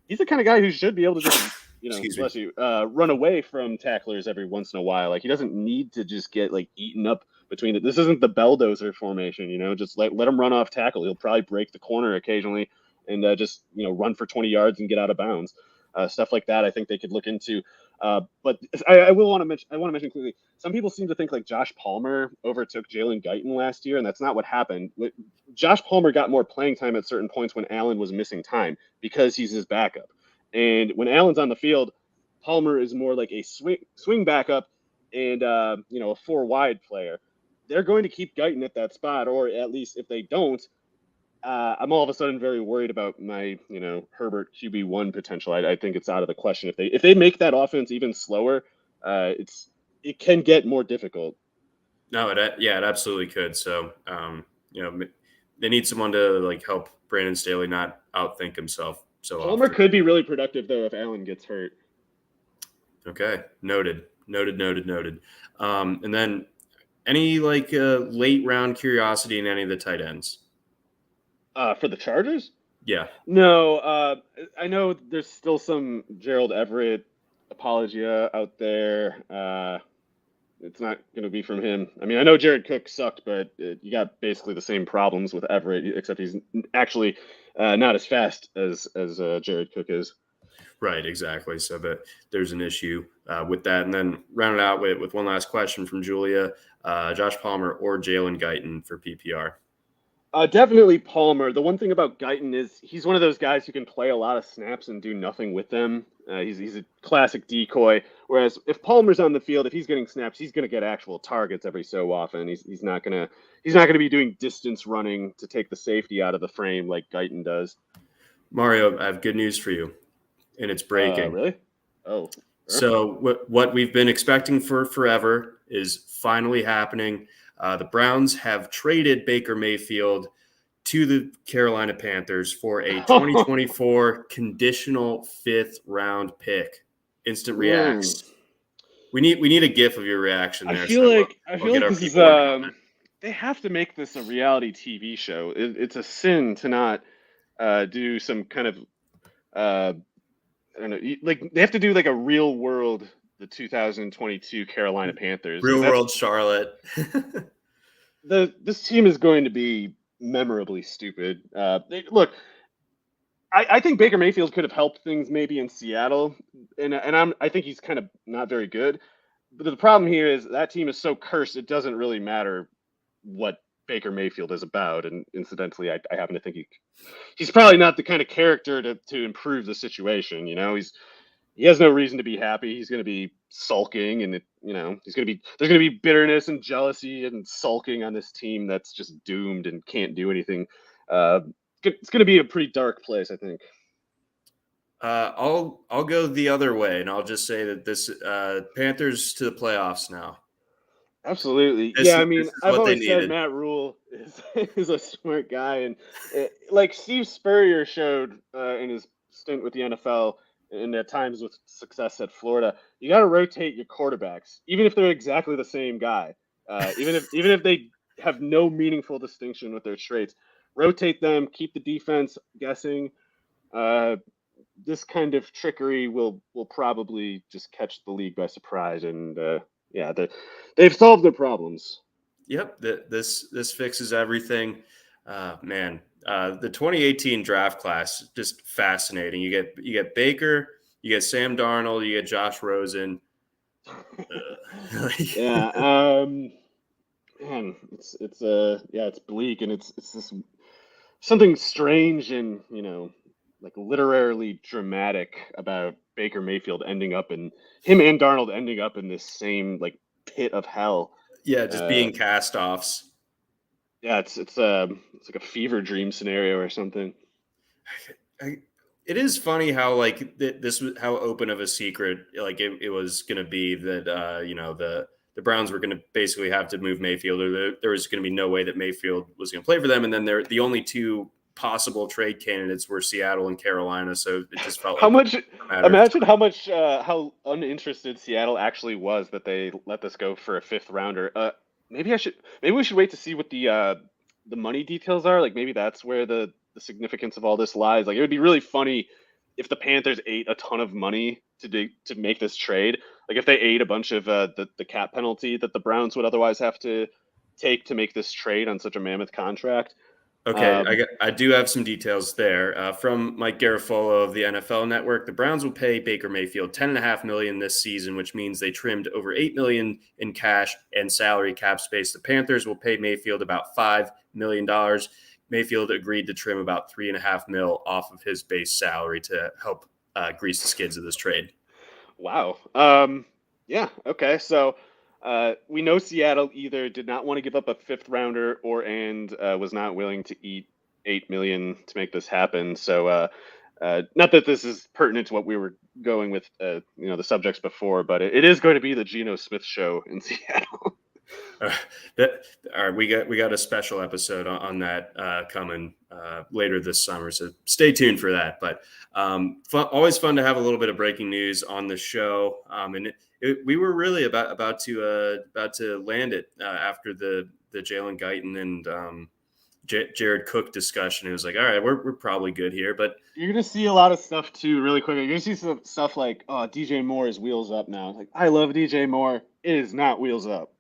he's the kind of guy who should be able to just run away from tacklers every once in a while. Like he doesn't need to just get like eaten up between it. This isn't the belldozer formation, just let him run off tackle. He'll probably break the corner occasionally and just run for 20 yards and get out of bounds. Stuff like that, I think they could look into. But I want to mention clearly, some people seem to think like Josh Palmer overtook Jalen Guyton last year, and that's not what happened. Josh Palmer got more playing time at certain points when Allen was missing time because he's his backup. And when Allen's on the field, Palmer is more like a swing backup and a 4-wide player. They're going to keep Guyton at that spot, or at least if they don't, I'm all of a sudden very worried about my, Herbert QB1 potential. I think it's out of the question. If they make that offense even slower, it can get more difficult. No, it absolutely could. So, they need someone to like help Brandon Staley not outthink himself. So Palmer could be really productive though if Allen gets hurt. Okay, noted. And then any like late round curiosity in any of the tight ends? For the Chargers? Yeah. No, I know there's still some Gerald Everett apologia out there. It's not going to be from him. I mean, I know Jared Cook sucked, but you got basically the same problems with Everett, except he's actually not as fast as Jared Cook is. Right, exactly. So there's an issue with that. And then round it out with one last question from Julia. Josh Palmer or Jalen Guyton for PPR? Definitely Palmer. The one thing about Guyton is he's one of those guys who can play a lot of snaps and do nothing with them. He's a classic decoy. Whereas if Palmer's on the field, if he's getting snaps, he's going to get actual targets every so often. He's not gonna be doing distance running to take the safety out of the frame like Guyton does. Mario, I have good news for you, and it's breaking. Really? Oh. So what we've been expecting for forever is finally happening. The Browns have traded Baker Mayfield to the Carolina Panthers for a 2024 conditional 5th-round pick. Instant reacts. We need a GIF of your reaction there. I feel like this is they have to make this a reality TV show. It's a sin to not do some kind of I don't know, like they have to do like a real world, the 2022 Carolina Panthers. Real world Charlotte. This team is going to be memorably stupid. Look, I think Baker Mayfield could have helped things maybe in Seattle, and I think he's kind of not very good. But the problem here is that team is so cursed, it doesn't really matter what Baker Mayfield is about. And incidentally, I happen to think he's probably not the kind of character to improve the situation. You know, he has no reason to be happy. He's going to be sulking, and there's going to be bitterness and jealousy and sulking on this team that's just doomed and can't do anything. It's going to be a pretty dark place, I think. I'll go the other way, and I'll just say that this Panthers to the playoffs now. Absolutely. I've always said Matt Rule is a smart guy, and like Steve Spurrier showed in his stint with the NFL and at times with success at Florida, you got to rotate your quarterbacks, even if they're exactly the same guy. Even if they have no meaningful distinction with their traits, rotate them, keep the defense guessing. This kind of trickery will probably just catch the league by surprise, and they've solved their problems. Yep, this fixes everything. Man, the 2018 draft class, just fascinating. You get Baker, you get Sam Darnold, you get Josh Rosen. Man, it's bleak, and it's this something strange and like literally dramatic about Baker Mayfield ending up in Darnold ending up in this same like pit of hell. Yeah, just being cast-offs. Yeah, it's like a fever dream scenario or something. It is funny how like this was how open of a secret like it was going to be that the Browns were going to basically have to move Mayfield, or there was going to be no way that Mayfield was going to play for them, and then the only two possible trade candidates were Seattle and Carolina. So it just felt imagine how uninterested Seattle actually was that they let this go for a 5th rounder. Maybe we should wait to see what the money details are. Like maybe that's where the significance of all this lies. Like it would be really funny if the Panthers ate a ton of money to make this trade. Like if they ate a bunch of the cap penalty that the Browns would otherwise have to take to make this trade on such a mammoth contract. Okay, I do have some details there from Mike Garafolo of the NFL Network. The Browns will pay Baker Mayfield $10.5 million this season, which means they trimmed over $8 million in cash and salary cap space. The Panthers will pay Mayfield about $5 million. Mayfield agreed to trim about $3.5 million off of his base salary to help grease the skids of this trade. Wow. Yeah. Okay. So. We know Seattle either did not want to give up a 5th rounder and was not willing to eat $8 million to make this happen. So not that this is pertinent to what we were going with, the subjects before, but it is going to be the Geno Smith show in Seattle. All right, we got a special episode on that coming later this summer, so stay tuned for that. But always fun to have a little bit of breaking news on the show, and we were really about to land it after the Jalen Guyton and Jared Cook discussion. It was like, all right, we're probably good here, but you're gonna see a lot of stuff too, really quick. You're gonna see some stuff like, oh, DJ Moore is wheels up now. Like, I love DJ Moore. It is not wheels up.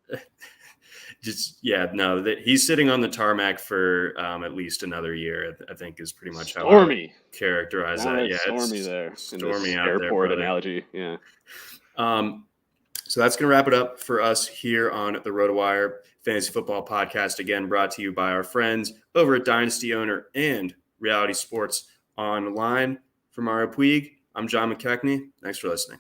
He's sitting on the tarmac for at least another year. I think is pretty much how I characterize that. Yeah, stormy there. Stormy in this out airport there, analogy. Yeah. So that's going to wrap it up for us here on the RotoWire Fantasy Football Podcast. Again, brought to you by our friends over at Dynasty Owner and Reality Sports Online. For Mario Puig, I'm John McKechnie. Thanks for listening.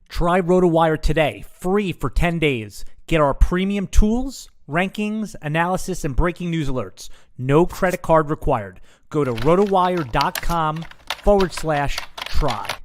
Try RotoWire today, free for 10 days. Get our premium tools, rankings, analysis, and breaking news alerts. No credit card required. Go to rotowire.com/try.